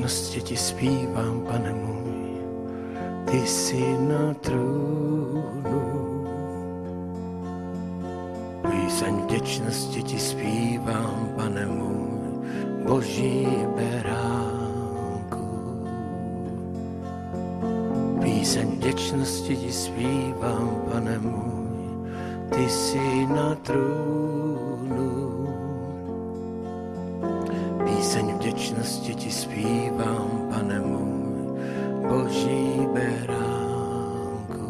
vděčnosti ti zpívám, Pane můj, ty jsi na trůnu. Píseň vděčnosti ti zpívám, Pane můj, Boží beránku. Píseň vděčnosti ti zpívám, Pane můj, ty jsi na trůnu. Píseň vděčnosti ti zpívám, Pane můj, Boží beránku.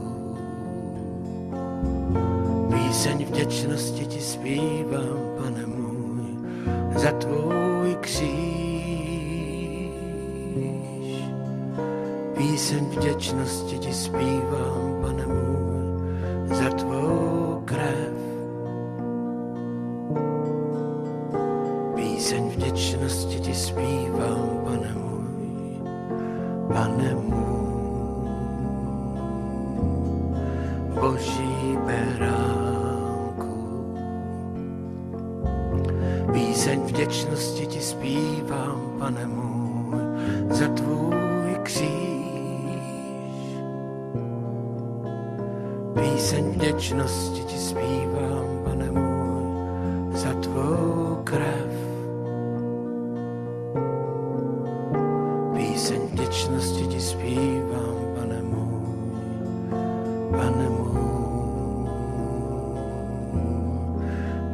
Píseň vděčnosti ti zpívám, Pane můj, za tvůj kříž. Píseň vděčnosti ti zpívám, Pane můj, za tvou krev. Píseň vděčnosti ti zpívám, Pane můj, Pane můj, Boží beránku. Píseň vděčnosti ti zpívám, Pane můj, za tvůj kříž. Píseň vděčnosti ti zpívám, Pane můj, za tvou krev. Píseň vděčnosti ti zpívám, Pane můj, Pane můj,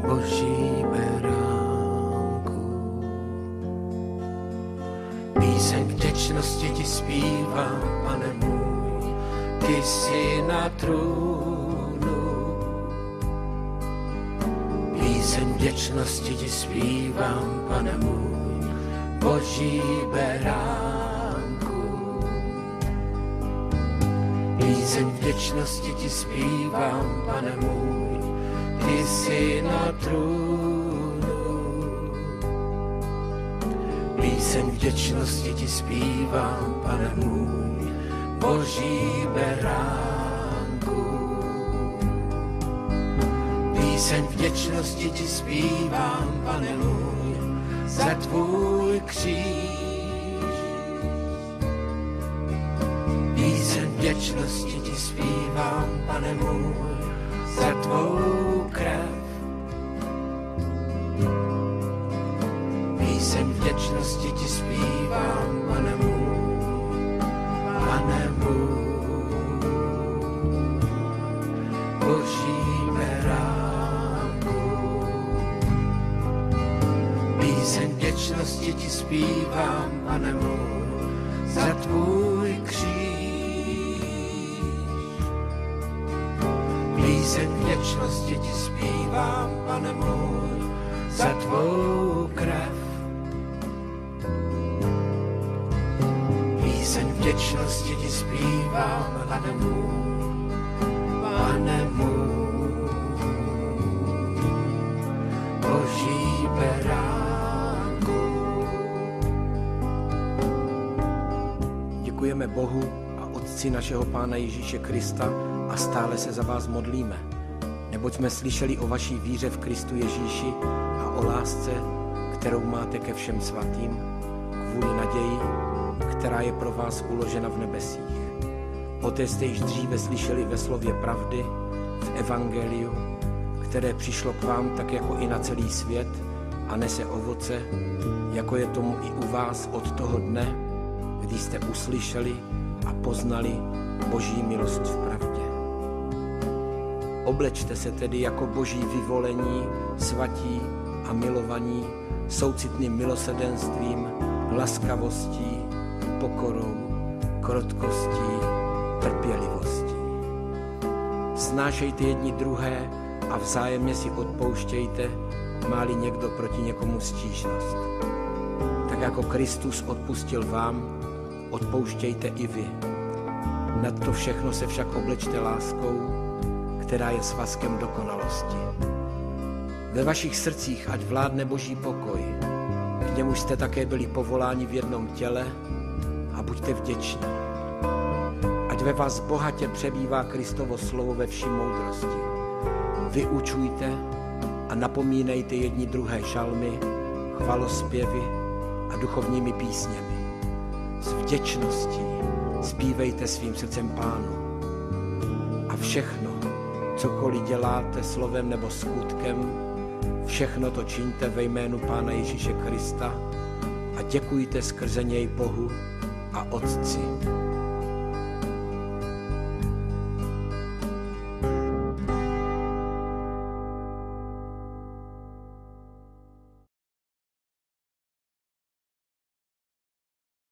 Boží beránku. Píseň vděčnosti ti zpívám, Pane můj, ty jsi na trůnu. Píseň vděčnosti ti zpívám, Pane můj, Boží beránku. Píseň vděčnosti ti zpívám, Pane můj, ty jsi na trůnu. Píseň vděčnosti ti zpívám, Pane můj, Boží beránku. Píseň vděčnosti ti zpívám, Pane můj, za tvůj kříž. Píseň vděčnosti ti zpívám, Pane můj, za tvou krev. Píseň vděčnosti ti zpívám, Pane můj, Pane můj, Boží beránku. Píseň vděčnosti ti zpívám, Pane můj, za tvůj kříž. Píseň vděčnosti ti zpívám, Pane můj, za tvou krev. Píseň vděčnosti ti zpívám, Pane můj, Pane můj, Boží beránku. Děkujeme Bohu a Otci našeho Pána Ježíše Krista a stále se za vás modlíme, neboť jsme slyšeli o vaší víře v Kristu Ježíši a o lásce, kterou máte ke všem svatým, kvůli naději, která je pro vás uložena v nebesích. O té jste již dříve slyšeli ve slově pravdy, v evangeliu, které přišlo k vám tak jako i na celý svět a nese ovoce, jako je tomu i u vás od toho dne, kdy jste uslyšeli a poznali Boží milost v pravdě. Oblečte se tedy jako Boží vyvolení, svatí a milovaní, soucitným milosrdenstvím, laskavostí, pokorou, krotkostí, trpělivostí. Snášejte jedni druhé a vzájemně si odpouštějte, má-li někdo proti někomu stížnost. Tak jako Kristus odpustil vám, odpouštějte i vy. Nad to všechno se však oblečte láskou, která je svazkem dokonalosti. Ve vašich srdcích ať vládne Boží pokoj, k němuž jste také byli povoláni v jednom těle, a buďte vděční. Ať ve vás bohatě přebývá Kristovo slovo ve vší moudrosti. Vyučujte a napomínejte jedni druhé žalmy, chvalospěvy a duchovními písněmi. s vděčností zpívejte svým srdcem Pánu. A všechno, cokoliv děláte slovem nebo skutkem, všechno to čiňte ve jménu Pána Ježíše Krista a děkujte skrze něj Bohu a Otci.